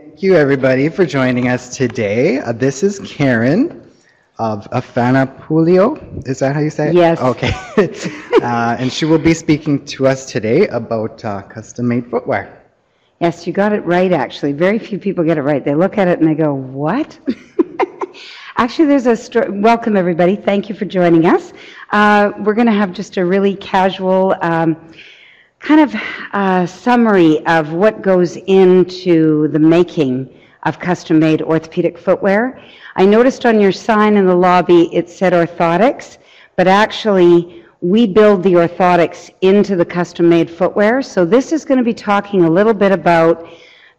Thank you, everybody, for joining us today. This is Karen of Afana Pouliot. Is that how you say it? Yes. Okay. And she will be speaking to us today about custom-made footwear. Yes, you got it right, actually. Very few people get it right. They look at it and they go, what? Actually, there's a story. Welcome, everybody. Thank you for joining us. We're going to have just a really casual kind of summary of what goes into the making of custom-made orthopedic footwear. I noticed on your sign in the lobby it said orthotics, but actually we build the orthotics into the custom-made footwear. So this is going to be talking a little bit about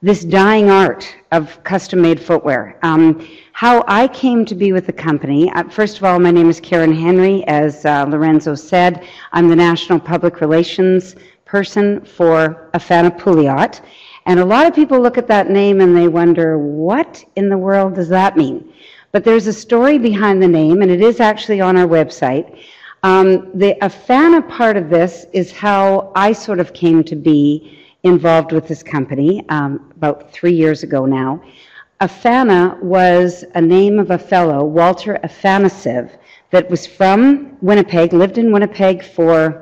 this dying art of custom-made footwear. How I came to be with the company. First of all, my name is Karen Henry, as Lorenzo said. I'm the National Public Relations person for Afana Pouliot. And a lot of people look at that name and they wonder, what in the world does that mean? But there's a story behind the name, and it is actually on our website. The Afana part of this is how I sort of came to be involved with this company about 3 years ago now. Afana was a name of a fellow, Walter Afanasieff, that was from Winnipeg, lived in Winnipeg for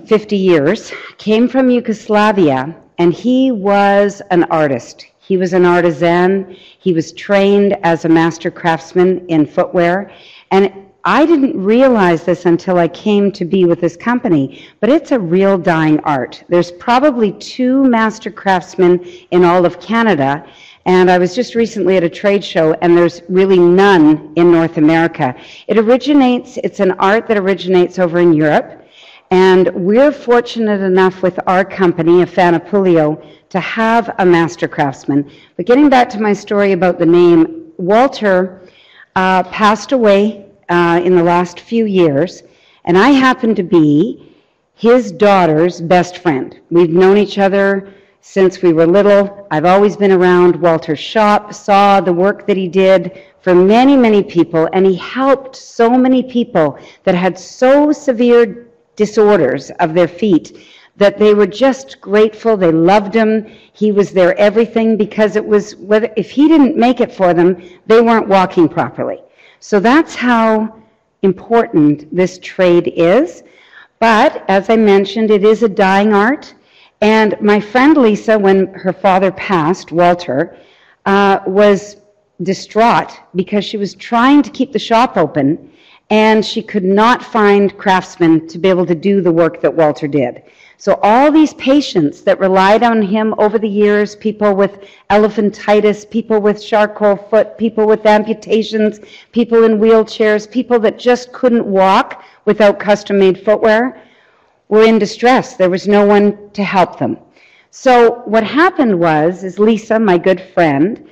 50 years, came from Yugoslavia, and he was an artist. He was an artisan. He was trained as a master craftsman in footwear. And I didn't realize this until I came to be with this company, but it's a real dying art. There's probably 2 master craftsmen in all of Canada, and I was just recently at a trade show, and there's really none in North America. It's an art that originates over in Europe, and we're fortunate enough with our company, Afana Pouliot, to have a master craftsman. But getting back to my story about the name, Walter passed away in the last few years, and I happen to be his daughter's best friend. We've known each other since we were little. I've always been around Walter's shop, saw the work that he did for many, many people, and he helped so many people that had so severe disorders of their feet that they were just grateful. They loved him. He was their everything, because it was, if he didn't make it for them, they weren't walking properly. So that's how important this trade is. But as I mentioned, it is a dying art. And my friend Lisa, when her father passed, Walter, was distraught because she was trying to keep the shop open and she could not find craftsmen to be able to do the work that Walter did. So all these patients that relied on him over the years, people with elephantitis, people with charcoal foot, people with amputations, people in wheelchairs, people that just couldn't walk without custom-made footwear, were in distress. There was no one to help them. So what happened was Lisa, my good friend,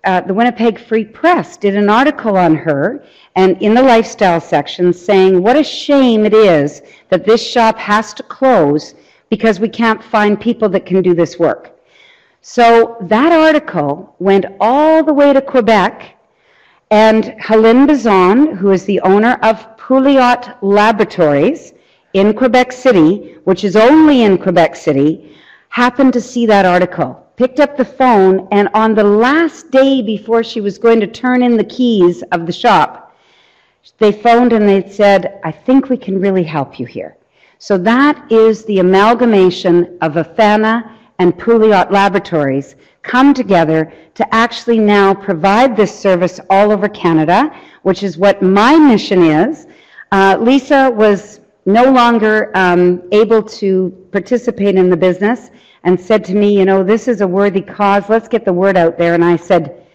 the Winnipeg Free Press did an article on her, and in the lifestyle section, saying what a shame it is that this shop has to close because we can't find people that can do this work. So that article went all the way to Quebec, and Helene Bazan, who is the owner of Pouliot Laboratories in Quebec City, which is only in Quebec City, happened to see that article, picked up the phone, and on the last day before she was going to turn in the keys of the shop, they phoned and they said, I think we can really help you here. So that is the amalgamation of Afana and Pouliot Laboratories come together to actually now provide this service all over Canada, which is what my mission is. Lisa was no longer able to participate in the business and said to me, you know, this is a worthy cause, let's get the word out there. And I said,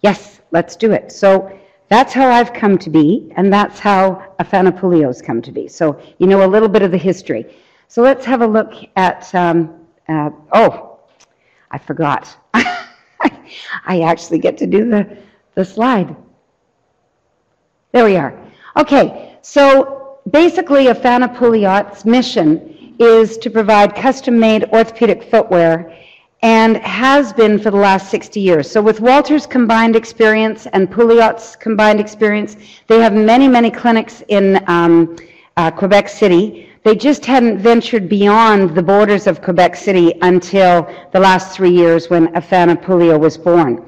yes, let's do it. So that's how I've come to be, and that's how Afana Pouliot's come to be. So you know a little bit of the history. So let's have a look at, oh, I forgot. I actually get to do the slide. There we are. Okay, so basically Afana Pouliot's mission is to provide custom-made orthopedic footwear, and has been for the last 60 years. So with Walter's combined experience and Pouliot's combined experience, they have many, many clinics in Quebec City They just hadn't ventured beyond the borders of Quebec City until the last 3 years when Afana Pouliot was born.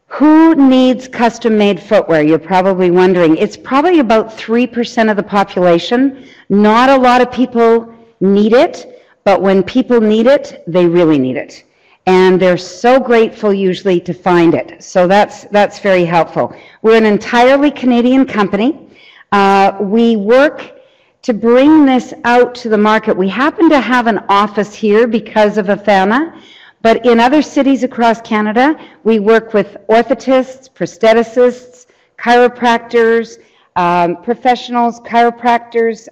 Who needs custom-made footwear? You're probably wondering. It's probably about 3% of the population. Not a lot of people need it, but when people need it, they really need it. And they're so grateful usually to find it. So that's very helpful. We're an entirely Canadian company. We work to bring this out to the market. We happen to have an office here because of Afana, but in other cities across Canada, we work with orthotists, prostheticists, chiropractors, professionals, chiropodists,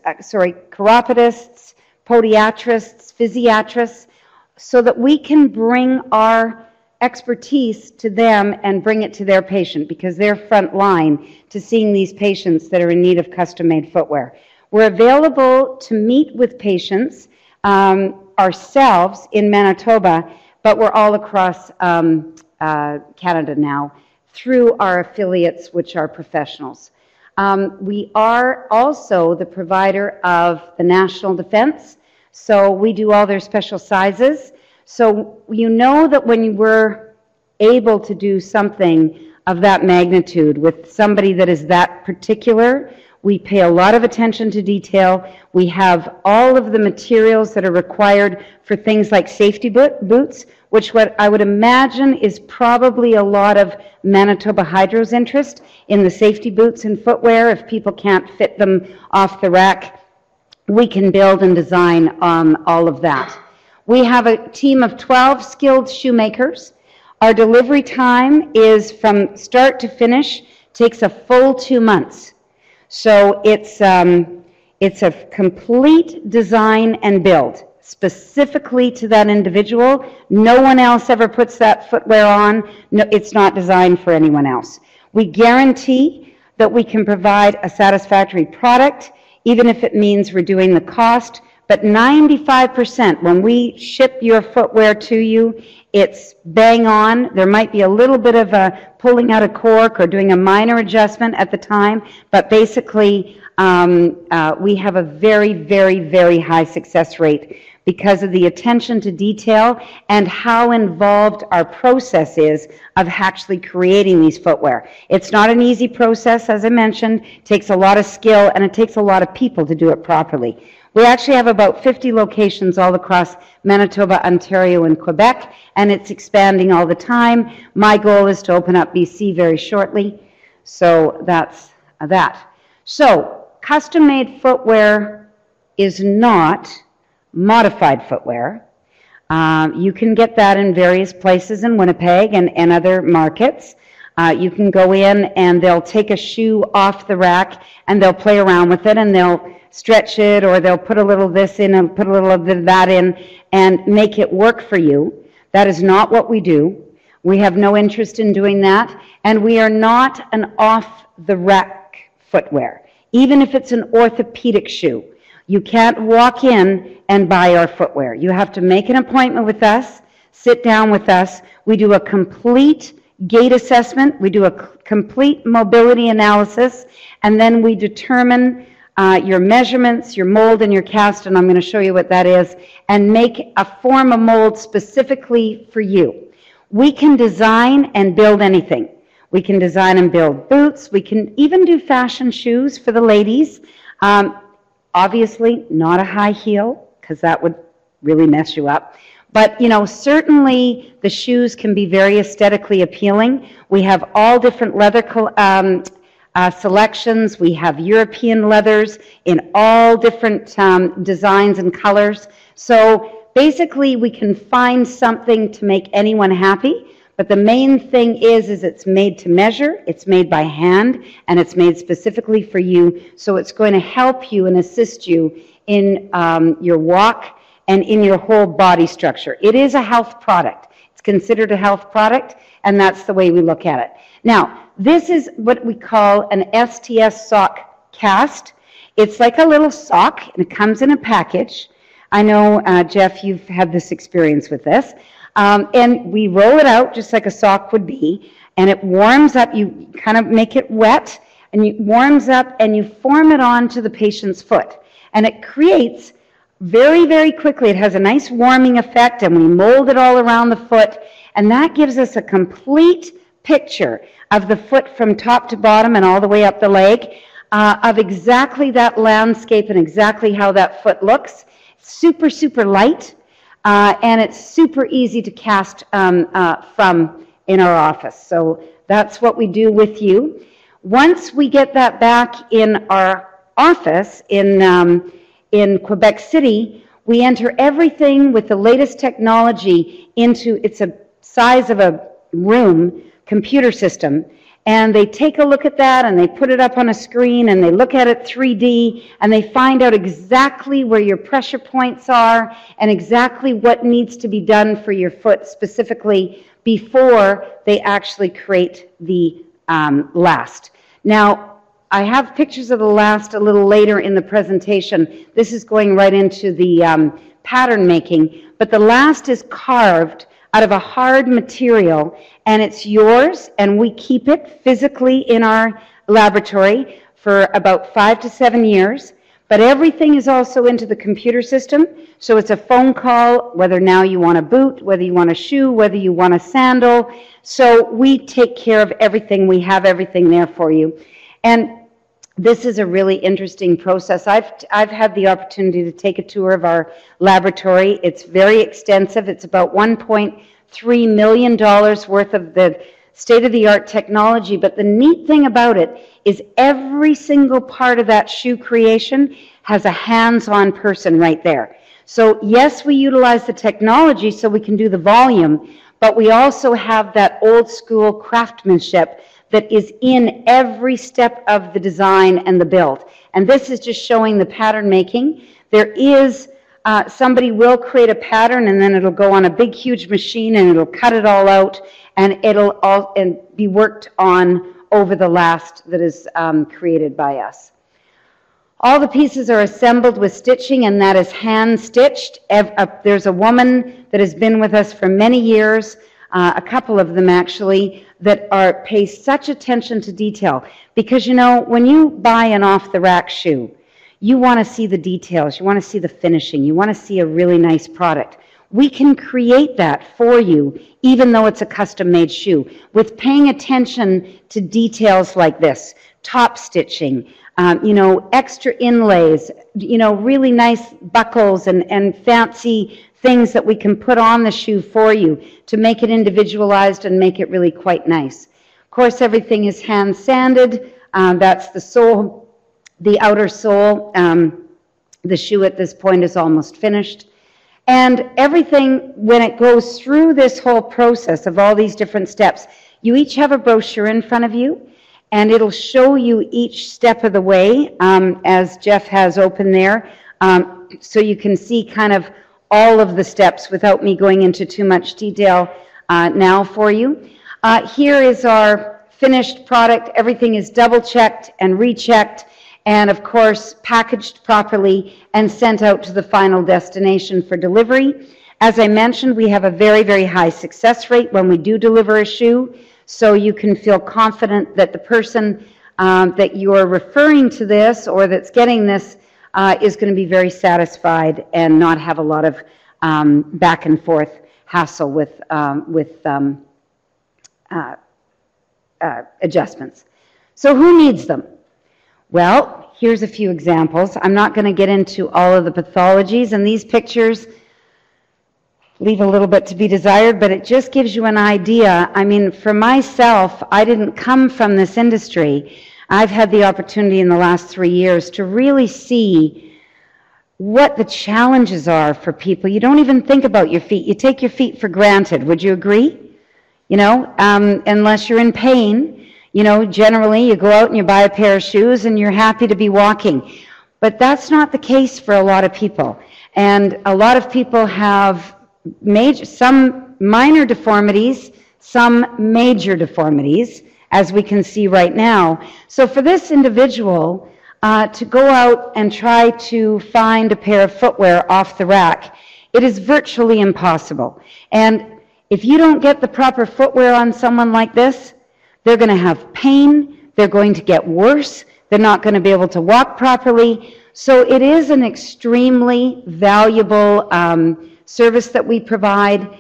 podiatrists, physiatrists, so that we can bring our expertise to them and bring it to their patient, because they're front line to seeing these patients that are in need of custom-made footwear. We're available to meet with patients ourselves in Manitoba, but we're all across Canada now through our affiliates, which are professionals. We are also the provider of the National Defense, so we do all their special sizes. So you know that when we're able to do something of that magnitude with somebody that is that particular, we pay a lot of attention to detail. We have all of the materials that are required for things like safety boots, which what I would imagine is probably a lot of Manitoba Hydro's interest in the safety boots and footwear. If people can't fit them off the rack, we can build and design all of that. We have a team of 12 skilled shoemakers. Our delivery time is from start to finish, takes a full 2 months. So it's a complete design and build, specifically to that individual. No one else ever puts that footwear on. No, it's not designed for anyone else. We guarantee that we can provide a satisfactory product, even if it means reducing the cost. But 95%, when we ship your footwear to you, it's bang on. There might be a little bit of a pulling out a cork or doing a minor adjustment at the time, but basically we have a very, very, very high success rate because of the attention to detail and how involved our process is of actually creating these footwear. It's not an easy process, as I mentioned. It takes a lot of skill and it takes a lot of people to do it properly. We actually have about 50 locations all across Manitoba, Ontario, and Quebec, and it's expanding all the time. My goal is to open up BC very shortly, so that's that. So, custom-made footwear is not modified footwear. You can get that in various places in Winnipeg and other markets. You can go in and they'll take a shoe off the rack and they'll play around with it and they'll stretch it, or they'll put a little this in and put a little of that in and make it work for you. That is not what we do. We have no interest in doing that, and we are not an off-the-rack footwear. Even if it's an orthopedic shoe, you can't walk in and buy our footwear. You have to make an appointment with us, sit down with us. We do a complete gait assessment, we do a complete mobility analysis, and then we determine your measurements, your mold, and your cast, and I'm going to show you what that is, and make a form, a mold specifically for you. We can design and build anything. We can design and build boots. We can even do fashion shoes for the ladies. Obviously, not a high heel, because that would really mess you up. But, you know, certainly the shoes can be very aesthetically appealing. We have all different leather selections. We have European leathers in all different designs and colors. So basically we can find something to make anyone happy, but the main thing is it's made to measure, it's made by hand, and it's made specifically for you, so it's going to help you and assist you in your walk and in your whole body structure. It is a health product. It's considered a health product, and that's the way we look at it. Now, this is what we call an STS sock cast. It's like a little sock, and it comes in a package. I know, Jeff, you've had this experience with this. And we roll it out just like a sock would be, and it warms up. You kind of make it wet, and it warms up, and you form it onto the patient's foot. and it creates very, very quickly, it has a nice warming effect, and we mold it all around the foot, and that gives us a complete picture of the foot from top to bottom and all the way up the leg, of exactly that landscape and exactly how that foot looks. Super, super light, and it's super easy to cast from in our office. So that's what we do with you. Once we get that back in our office in Quebec City, we enter everything with the latest technology into, it's a size of a room, computer system, and they take a look at that and they put it up on a screen and they look at it 3D and they find out exactly where your pressure points are and exactly what needs to be done for your foot specifically before they actually create the last. Now, I have pictures of the last a little later in the presentation. This is going right into the pattern making, but the last is carved out of a hard material, and it's yours, and we keep it physically in our laboratory for about 5 to 7 years, but everything is also into the computer system, so it's a phone call, whether now you want a boot, whether you want a shoe, whether you want a sandal, so we take care of everything. We have everything there for you. And this is a really interesting process. I've had the opportunity to take a tour of our laboratory. It's very extensive. It's about $1.3 million worth of the state-of-the-art technology, but the neat thing about it is every single part of that shoe creation has a hands-on person right there. So yes, we utilize the technology so we can do the volume, but we also have that old-school craftsmanship that is in every step of the design and the build. And this is just showing the pattern making. There is, somebody will create a pattern and then it'll go on a big, huge machine and it'll cut it all out and it'll all be worked on over the last that is created by us. All the pieces are assembled with stitching, and that is hand-stitched. There's a woman that has been with us for many years, a couple of them actually, that pay such attention to detail. Because, you know, when you buy an off-the-rack shoe, you want to see the details, you want to see the finishing, you want to see a really nice product. We can create that for you, even though it's a custom-made shoe, with paying attention to details like this, top stitching, you know, extra inlays, you know, really nice buckles and fancy things that we can put on the shoe for you to make it individualized and make it really quite nice. Of course, everything is hand sanded. That's the sole, the outer sole. The shoe at this point is almost finished. And everything, when it goes through this whole process of all these different steps, you each have a brochure in front of you, and it'll show you each step of the way, as Jeff has open there, so you can see kind of all of the steps without me going into too much detail now for you. Here is our finished product. Everything is double-checked and rechecked, and of course packaged properly and sent out to the final destination for delivery. As I mentioned, we have a very, very high success rate when we do deliver a shoe, so you can feel confident that the person that you're referring to this or that's getting this is going to be very satisfied and not have a lot of back and forth hassle with adjustments. So who needs them? Well, here's a few examples. I'm not going to get into all of the pathologies, and these pictures leave a little bit to be desired, but it just gives you an idea. I mean, for myself, I didn't come from this industry. I've had the opportunity in the last 3 years to really see what the challenges are for people. You don't even think about your feet. You take your feet for granted. Would you agree? You know, unless you're in pain. You know, generally you go out and you buy a pair of shoes and you're happy to be walking. But that's not the case for a lot of people. And a lot of people have some minor deformities, some major deformities, as we can see right now. So for this individual to go out and try to find a pair of footwear off the rack, it is virtually impossible. And if you don't get the proper footwear on someone like this, they're going to have pain, they're going to get worse, they're not going to be able to walk properly. So it is an extremely valuable service that we provide.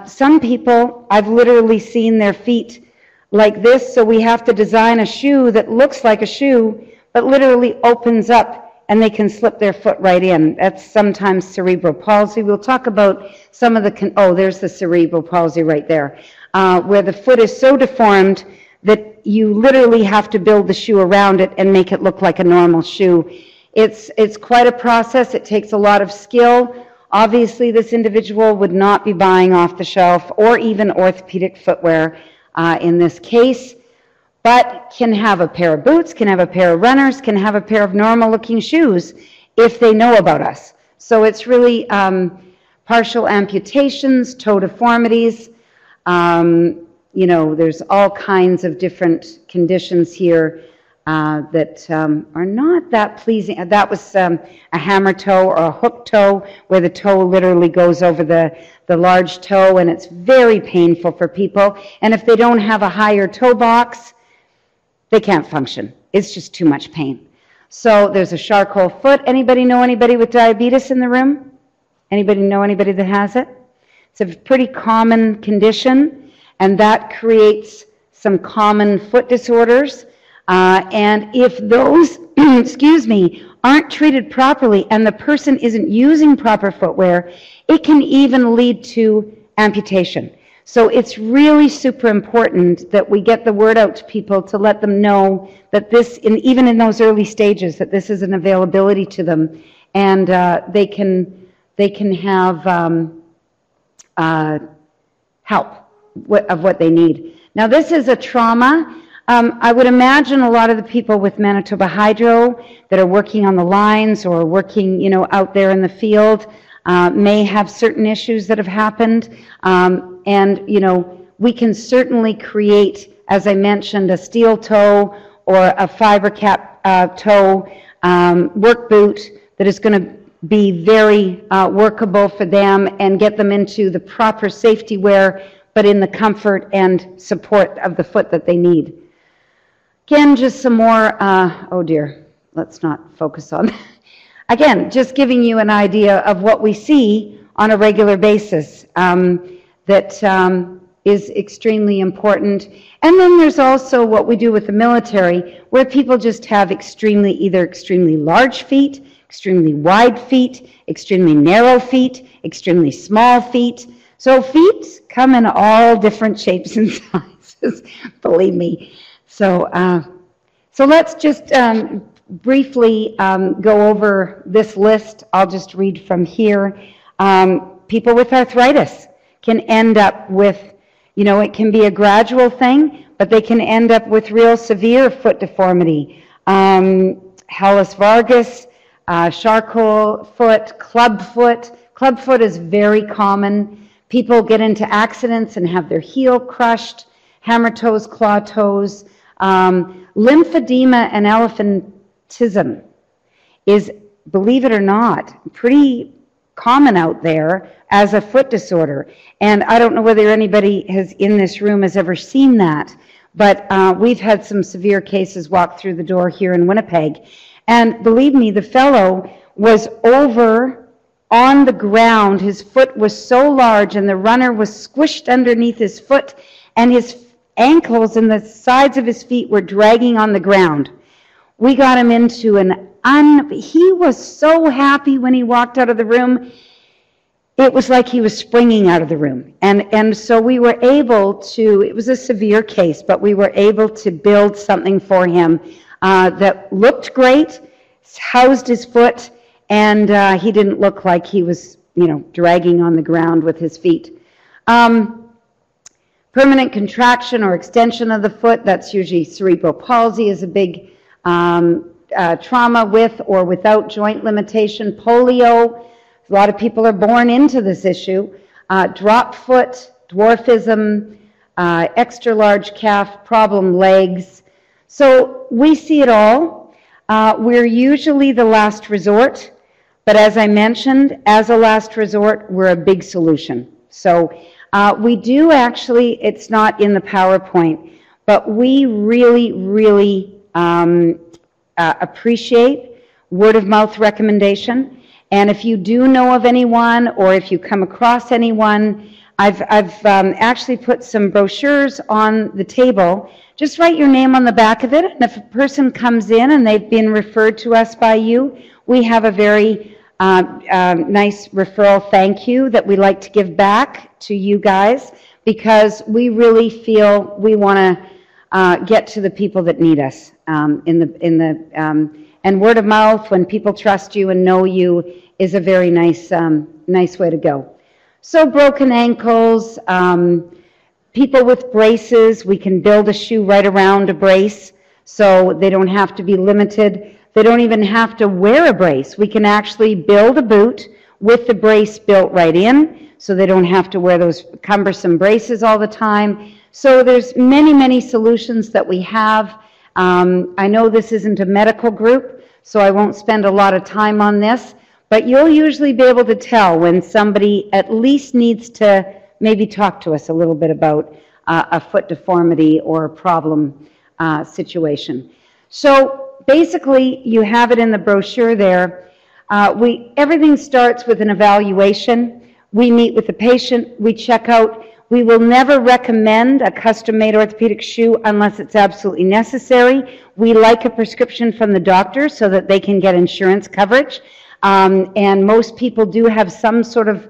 Some people, I've literally seen their feet like this, so we have to design a shoe that looks like a shoe, but literally opens up and they can slip their foot right in. That's sometimes cerebral palsy. We'll talk about some of the, oh, there's the cerebral palsy right there, where the foot is so deformed that you literally have to build the shoe around it and make it look like a normal shoe. It's quite a process. It takes a lot of skill. Obviously, this individual would not be buying off the shelf or even orthopedic footwear in this case, but can have a pair of boots, can have a pair of runners, can have a pair of normal-looking shoes if they know about us. So it's really partial amputations, toe deformities. You know, there's all kinds of different conditions here that are not that pleasing. That was a hammer toe or a hook toe, where the toe literally goes over the large toe, and it's very painful for people. And if they don't have a higher toe box, they can't function. It's just too much pain. So there's a charcoal foot. Anybody know anybody with diabetes in the room? Anybody know anybody that has it? It's a pretty common condition, and that creates some common foot disorders. And if those, excuse me, aren't treated properly and the person isn't using proper footwear, it can even lead to amputation. So it's really super important that we get the word out to people to let them know that this, even in those early stages, that this is an availability to them, and they can have help of what they need. Now, this is a trauma. I would imagine a lot of the people with Manitoba Hydro that are working on the lines or working, you know, out there in the field may have certain issues that have happened. And, you know, we can certainly create, as I mentioned, a steel toe or a fiber cap toe work boot that is going to be very workable for them and get them into the proper safety wear, but in the comfort and support of the foot that they need. Again, just some more, oh dear, let's not focus on that. Again, just giving you an idea of what we see on a regular basis that is extremely important. And then there's also what we do with the military, where people just have either extremely large feet, extremely wide feet, extremely narrow feet, extremely small feet. So feet come in all different shapes and sizes, believe me. So, so let's just briefly go over this list. I'll just read from here. People with arthritis can end up with, you know, it can be a gradual thing, but they can end up with real severe foot deformity. Hallus valgus, charcoal foot, club foot. Club foot is very common. People get into accidents and have their heel crushed. Hammer toes, claw toes. Lymphedema and elephantism is, believe it or not, pretty common out there as a foot disorder. And I don't know whether anybody in this room has ever seen that, but we've had some severe cases walk through the door here in Winnipeg. And believe me, the fellow was over on the ground. His foot was so large, and the runner was squished underneath his foot, and his ankles and the sides of his feet were dragging on the ground. We got him into he was so happy when he walked out of the room. It was like he was springing out of the room. And so we were able to, it was a severe case, but we were able to build something for him that looked great, housed his foot, and he didn't look like he was, you know, dragging on the ground with his feet. Permanent contraction or extension of the foot, that's usually cerebral palsy, is a big trauma with or without joint limitation. Polio, a lot of people are born into this issue. Drop foot, dwarfism, extra large calf, problem legs. So we see it all. We're usually the last resort, but as I mentioned, as a last resort, we're a big solution. So we do actually, it's not in the PowerPoint, but we really, really appreciate word of mouth recommendation. And if you do know of anyone, or if you come across anyone, I've actually put some brochures on the table. Just write your name on the back of it, and if a person comes in and they've been referred to us by you, we have a very nice referral thank you that we like to give back to you guys, because we really feel we want to get to the people that need us. And word of mouth, when people trust you and know you, is a very nice way to go. So broken ankles, people with braces, we can build a shoe right around a brace, so they don't have to be limited. They don't even have to wear a brace. We can actually build a boot with the brace built right in, so they don't have to wear those cumbersome braces all the time. So there's many, many solutions that we have. I know this isn't a medical group, so I won't spend a lot of time on this, but you'll usually be able to tell when somebody at least needs to maybe talk to us a little bit about a foot deformity or a problem situation. So basically, you have it in the brochure there. Everything starts with an evaluation. We meet with the patient, we check out. We will never recommend a custom-made orthopedic shoe unless it's absolutely necessary. We like a prescription from the doctor so that they can get insurance coverage. And most people do have some sort of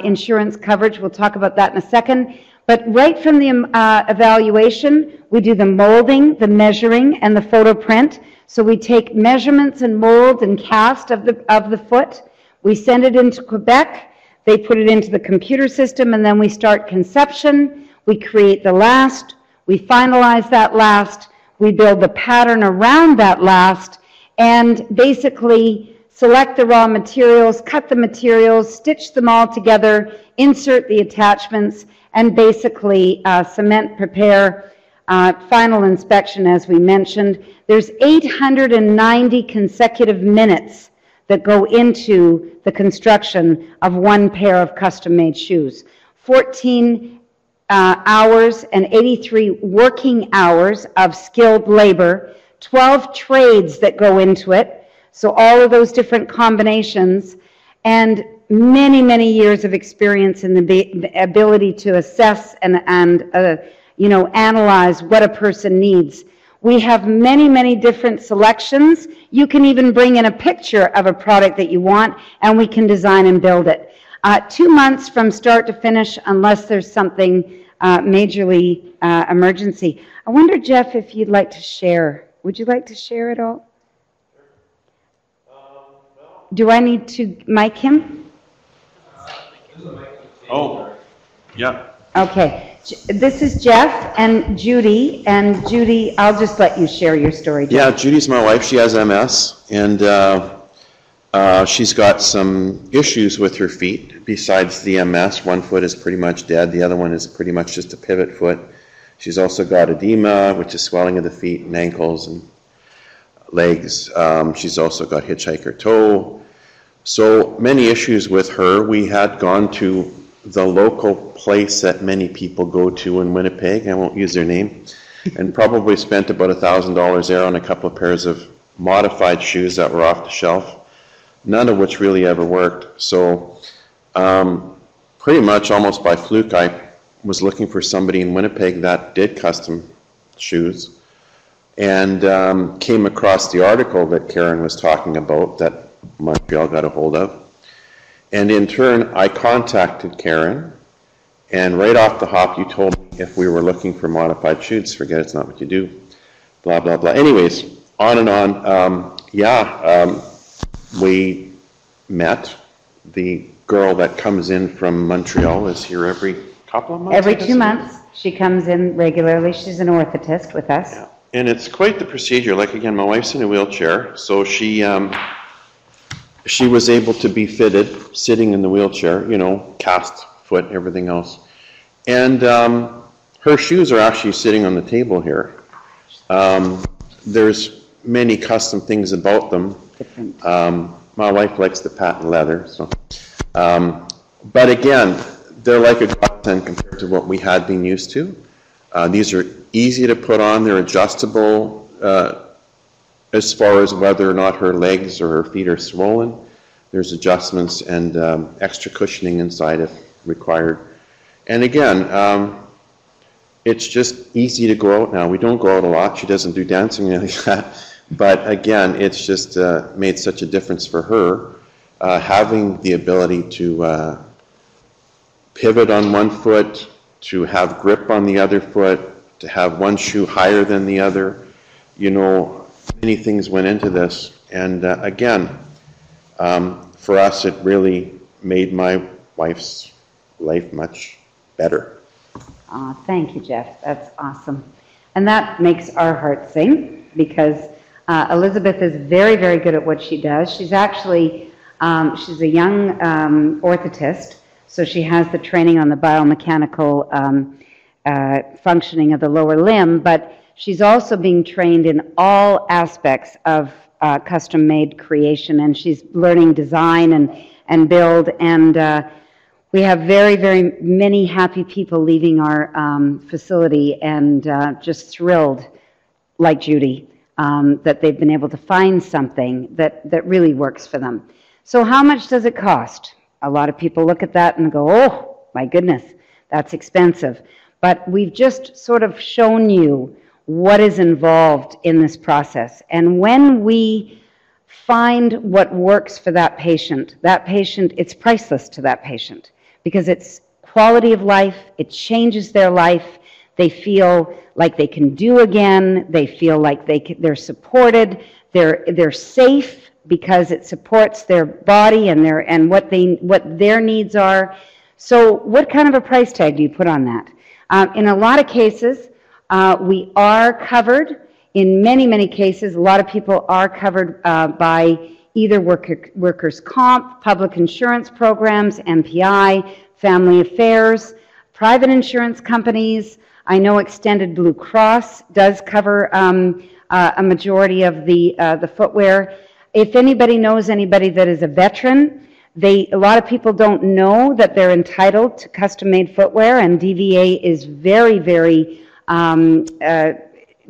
insurance coverage. We'll talk about that in a second. But right from the evaluation, we do the molding, the measuring, and the photo print. So we take measurements and mold and cast of the foot. We send it into Quebec. They put it into the computer system, and then we start conception. We create the last. We finalize that last. We build the pattern around that last, and basically select the raw materials, cut the materials, stitch them all together, insert the attachments, and basically cement, prepare, final inspection, as we mentioned. There's 890 consecutive minutes that go into the construction of one pair of custom-made shoes. 14 hours and 83 working hours of skilled labor, 12 trades that go into it, so all of those different combinations, and many, many years of experience in the ability to assess and analyze what a person needs. We have many, many different selections. You can even bring in a picture of a product that you want, and we can design and build it. 2 months from start to finish, unless there's something majorly emergency. I wonder, Jeff, if you'd like to share. Would you like to share at all? Do I need to mic him? Oh, yeah. Okay. This is Jeff and Judy. And Judy, I'll just let you share your story, Jeff. Yeah, Judy's my wife. She has MS, and she's got some issues with her feet. Besides the MS, one foot is pretty much dead. The other one is pretty much just a pivot foot. She's also got edema, which is swelling of the feet and ankles and legs. She's also got hitchhiker toe. So many issues with her. We had gone to the local place that many people go to in Winnipeg, I won't use their name, and probably spent about $1,000 there on a couple of pairs of modified shoes that were off the shelf, none of which really ever worked. So pretty much almost by fluke, I was looking for somebody in Winnipeg that did custom shoes, and came across the article that Karen was talking about that Montreal got a hold of. And in turn, I contacted Karen, and right off the hop, you told me if we were looking for modified shoes, forget it's not what you do, blah, blah, blah. Anyways, on and on. We met. The girl that comes in from Montreal is here every couple of months? Every 2 months. She comes in regularly. She's an orthotist with us. Yeah. And it's quite the procedure. Like, again, my wife's in a wheelchair, so she was able to be fitted, sitting in the wheelchair, cast foot, everything else. And her shoes are actually sitting on the table here. There's many custom things about them. My wife likes the patent leather. So, but again, they're like a godsend compared to what we had been used to. These are easy to put on. They're adjustable. as far as whether or not her legs or her feet are swollen, there's adjustments and extra cushioning inside if required. And again, it's just easy to go out now. We don't go out a lot. She doesn't do dancing or anything like that. But again, it's just made such a difference for her. Having the ability to pivot on one foot, to have grip on the other foot, to have one shoe higher than the other. You know, many things went into this. And again, for us, it really made my wife's life much better. Thank you, Jeff. That's awesome. And that makes our hearts sing, because Elizabeth is very, very good at what she does. She's actually, she's a young orthotist, so she has the training on the biomechanical functioning of the lower limb, but she's also being trained in all aspects of custom-made creation, and she's learning design and build, and we have very, very many happy people leaving our facility, and just thrilled, like Judy, that they've been able to find something that really works for them. So how much does it cost? A lot of people look at that and go, oh, my goodness, that's expensive. But we've just sort of shown you what is involved in this process. And when we find what works for that patient, it's priceless to that patient, because it's quality of life, it changes their life, they feel like they can do again, they feel like they're supported, they're safe, because it supports their body and what their needs are. So what kind of a price tag do you put on that? In a lot of cases, we are covered. In many, many cases, a lot of people are covered by either workers' comp, public insurance programs, MPI, family affairs, private insurance companies. I know Extended Blue Cross does cover a majority of the footwear. If anybody knows anybody that is a veteran, a lot of people don't know that they're entitled to custom-made footwear, and DVA is very, very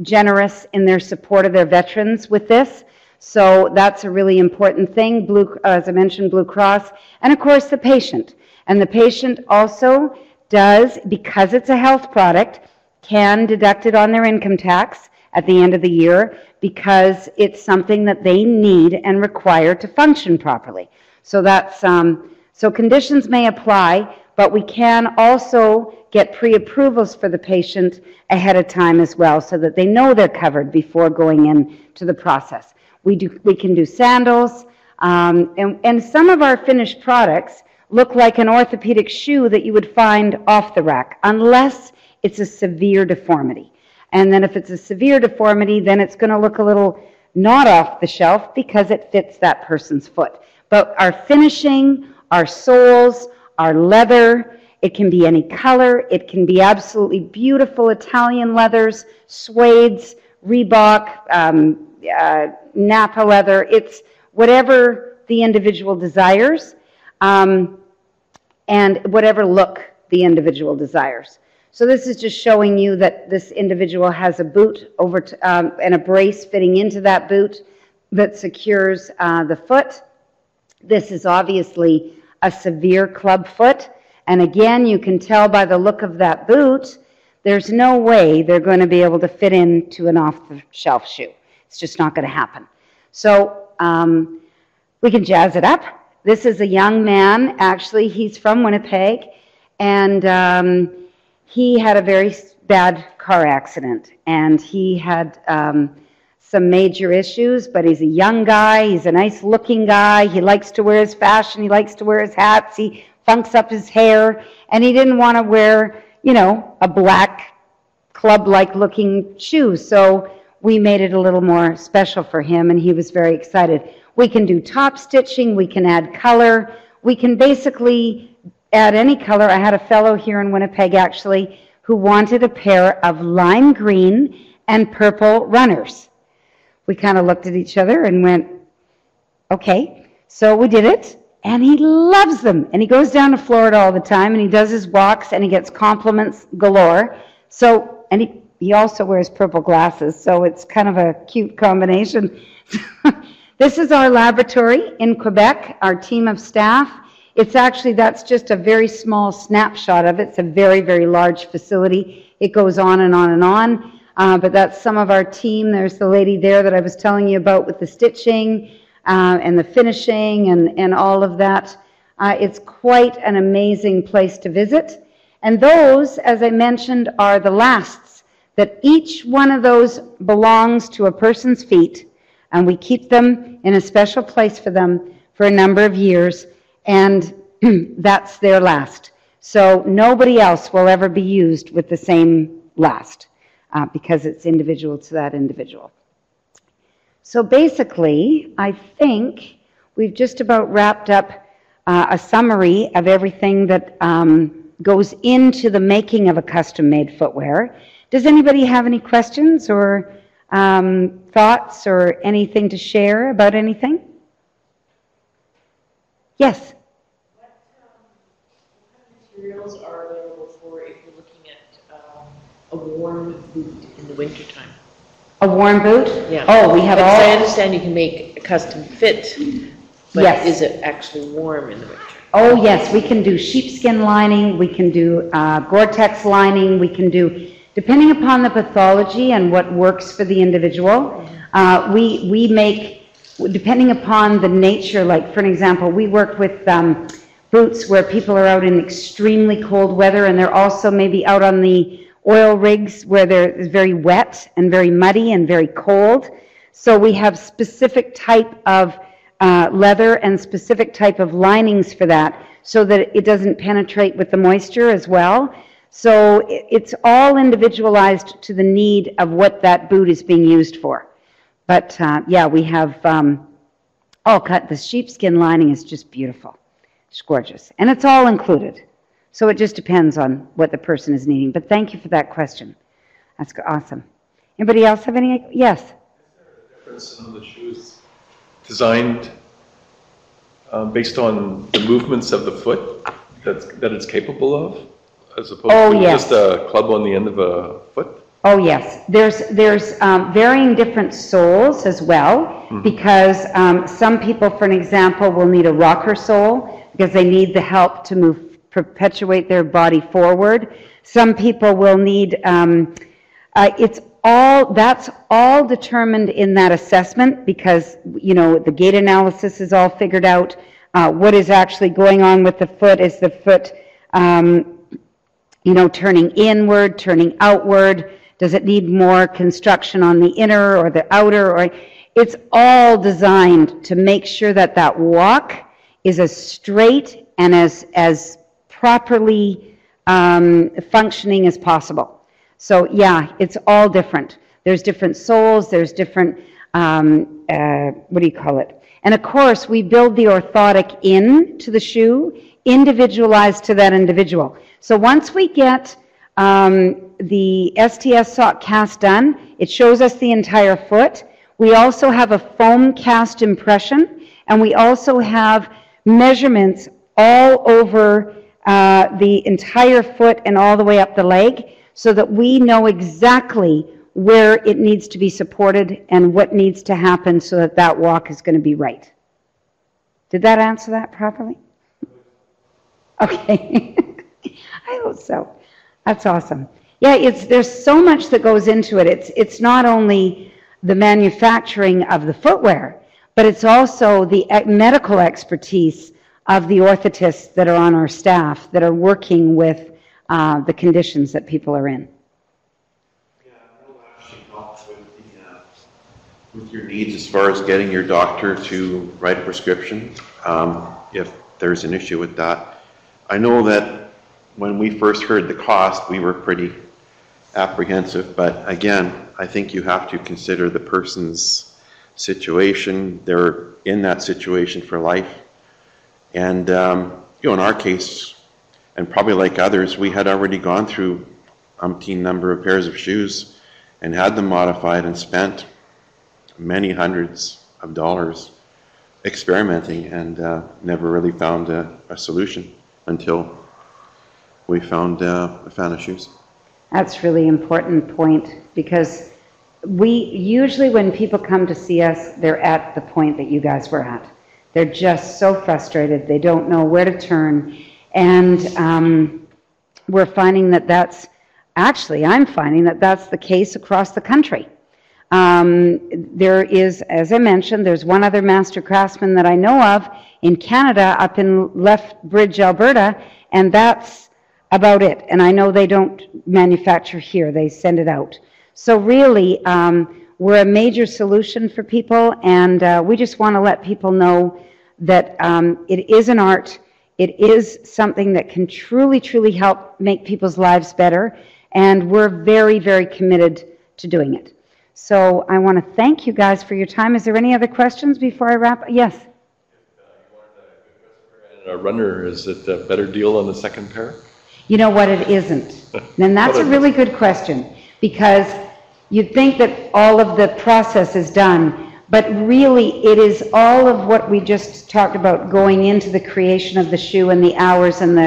generous in their support of their veterans with this. So that's a really important thing. As I mentioned, Blue Cross, and of course the patient. And the patient also does, because it's a health product, can deduct it on their income tax at the end of the year, because it's something that they need and require to function properly. So that's so conditions may apply, but we can also get pre-approvals for the patient ahead of time as well, so that they know they're covered before going into the process. We can do sandals, and some of our finished products look like an orthopedic shoe that you would find off the rack, unless it's a severe deformity. And then if it's a severe deformity, then it's going to look a little not off the shelf, because it fits that person's foot. But our finishing, our soles, our leather, it can be any color. It can be absolutely beautiful Italian leathers, suedes, Reebok, Napa leather. It's whatever the individual desires, and whatever look the individual desires. So this is just showing you that this individual has a boot and a brace fitting into that boot that secures the foot. This is obviously a severe club foot. And again, you can tell by the look of that boot, there's no way they're going to be able to fit into an off-the-shelf shoe. It's just not going to happen. So we can jazz it up. This is a young man. Actually, he's from Winnipeg. And he had a very bad car accident, and he had some major issues, but he's a young guy, he's a nice looking guy, he likes to wear his fashion, he likes to wear his hats, he funks up his hair, and he didn't want to wear, you know, a black club-like looking shoe, so we made it a little more special for him, and he was very excited. We can do top stitching, we can add color, we can basically add any color. I had a fellow here in Winnipeg, actually, who wanted a pair of lime green and purple runners. We kind of looked at each other and went, okay. So we did it, and he loves them. And he goes down to Florida all the time, and he does his walks, and he gets compliments galore. So, and he also wears purple glasses, so it's kind of a cute combination. This is our laboratory in Quebec, our team of staff. It's actually, that's just a very small snapshot of it. It's a very, very large facility. It goes on and on and on. But that's some of our team. There's the lady there that I was telling you about with the stitching and the finishing and all of that. It's quite an amazing place to visit. And those, as I mentioned, are the lasts, that each one of those belongs to a person's feet, and we keep them in a special place for them for a number of years, and that's their last. So nobody else will ever be used with the same last because it's individual to that individual. So basically, I think we've just about wrapped up a summary of everything that goes into the making of a custom-made footwear. Does anybody have any questions or thoughts or anything to share about anything? Yes? What kind of materials are available for if you're looking at a warm boot in the wintertime? A warm boot? Yeah. Oh, we have all... I understand you can make a custom fit, but Yes. is it actually warm in the winter? Oh, yes, we can do sheepskin lining, we can do Gore-Tex lining, we can do, depending upon the pathology and what works for the individual, we make, depending upon the nature, like for an example, we work with boots where people are out in extremely cold weather and they're also maybe out on the oil rigs where it's very wet and very muddy and very cold. So we have specific type of leather and specific type of linings for that so that it doesn't penetrate with the moisture as well. So it's all individualized to the need of what that boot is being used for. But yeah, we have all cut. The sheepskin lining is just beautiful. It's gorgeous. And it's all included. So it just depends on what the person is needing. But thank you for that question. That's awesome. Anybody else have any? Yes? Is there a difference in the shoes designed based on the movements of the foot that it's capable of, as opposed to yes. just a club on the end of a foot? Oh, yes. There's varying different soles as well, because some people, for an example, will need a rocker sole because they need the help to perpetuate their body forward. Some people will need, that's all determined in that assessment because, you know, the gait analysis is all figured out. What is actually going on with the foot? Is the foot, you know, turning inward, turning outward? Does it need more construction on the inner or the outer? Or it's all designed to make sure that that walk is as straight and as properly functioning as possible. So yeah, it's all different. There's different soles, there's different, what do you call it? And of course, we build the orthotic into the shoe, individualized to that individual. So once we get the STS sock cast done, it shows us the entire foot. We also have a foam cast impression, and we also have measurements all over the entire foot and all the way up the leg, so that we know exactly where it needs to be supported and what needs to happen so that that walk is going to be right. Did that answer that properly? Okay. I hope so. That's awesome. Yeah, there's so much that goes into it. It's not only the manufacturing of the footwear, but it's also the medical expertise of the orthotists that are on our staff that are working with the conditions that people are in. Yeah, it'll actually help with your needs as far as getting your doctor to write a prescription if there's an issue with that. I know that when we first heard the cost, we were pretty apprehensive, but again, I think you have to consider the person's situation. They're in that situation for life. And, you know, in our case, and probably like others, we had already gone through umpteen number of pairs of shoes and had them modified and spent many hundreds of dollars experimenting and never really found a solution until we found Afana shoes. That's really important point because usually when people come to see us, they're at the point that you guys were at. They're just so frustrated. They don't know where to turn. And we're finding that I'm finding that that's the case across the country. There is, as I mentioned, there's one other master craftsman that I know of in Canada, up in Lethbridge, Alberta, and that's about it. And I know they don't manufacture here, they send it out. So really, we're a major solution for people, and we just want to let people know that it is an art. It is something that can truly, truly help make people's lives better, and we're very, very committed to doing it. So I want to thank you guys for your time. Is there any other questions before I wrap? Yes? A runner, is it a better deal on the second pair? You know what, it isn't. And that's a really good question, because you'd think that all of the process is done, but really it is all of what we just talked about going into the creation of the shoe and the hours and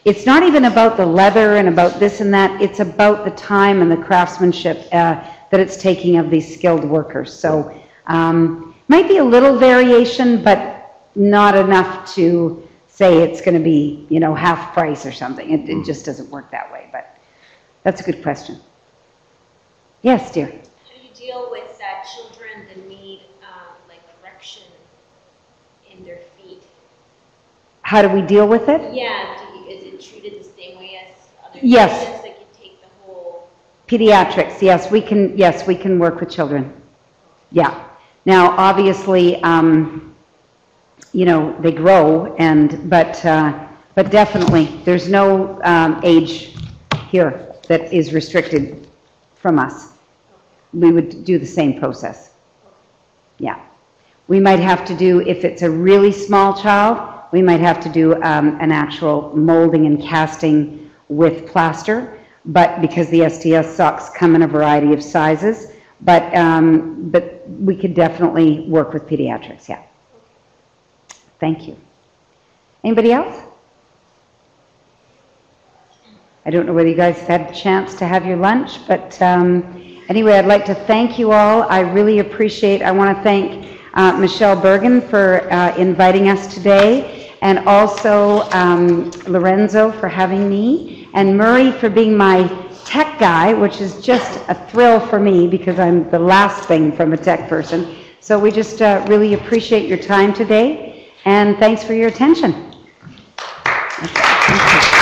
it's not even about the leather and about this and that, it's about the time and the craftsmanship that it's taking of these skilled workers. So might be a little variation, but not enough to say it's going to be, half price or something. It just doesn't work that way, but that's a good question. Yes, dear. How do you deal with children that need correction in their feet? How do we deal with it? Yeah, is it treated the same way as other Yes. patients? Like you take the whole... Pediatrics, yes, we can work with children. Yeah. Now, obviously, they grow, but definitely, there's no age here that is restricted from us. We would do the same process. Yeah. We might have to do, if it's a really small child, we might have to do an actual molding and casting with plaster, but because the SDS socks come in a variety of sizes, but we could definitely work with pediatrics, yeah. Thank you. Anybody else? I don't know whether you guys had a chance to have your lunch, but anyway, I'd like to thank you all. I really appreciate, I want to thank Michelle Bergen for inviting us today, and also Lorenzo for having me, and Murray for being my tech guy, which is just a thrill for me because I'm the last thing from a tech person. So we just really appreciate your time today, and thanks for your attention. Okay, thank you.